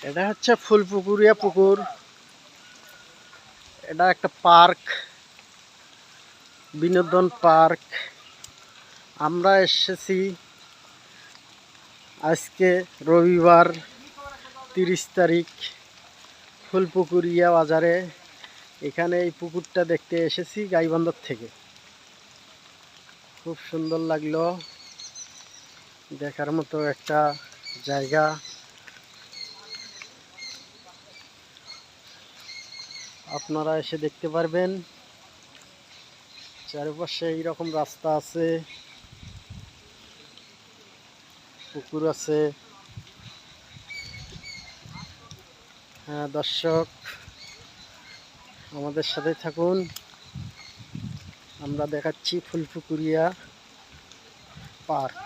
এটা হচ্ছে ফুলপুকুরিয়া পুকুর। এটা একটা পার্ক, বিনোদন পার্ক। আমরা এসেছি আজকে রবিবার 30 তারিখ ফুলপুকুরিয়া বাজারে। এখানে এই পুকুরটা দেখতে এসেছি গাইবান্ধর থেকে। খুব সুন্দর লাগলো, দেখার মতো একটা জায়গা। আপনারা এসে দেখতে পারবেন। চারপাশে এইরকম রাস্তা আছে, পুকুর আছে। হ্যাঁ দর্শক, আমাদের সাথে থাকুন, আমরা দেখাচ্ছি ফুলপুকুরিয়া পার্ক।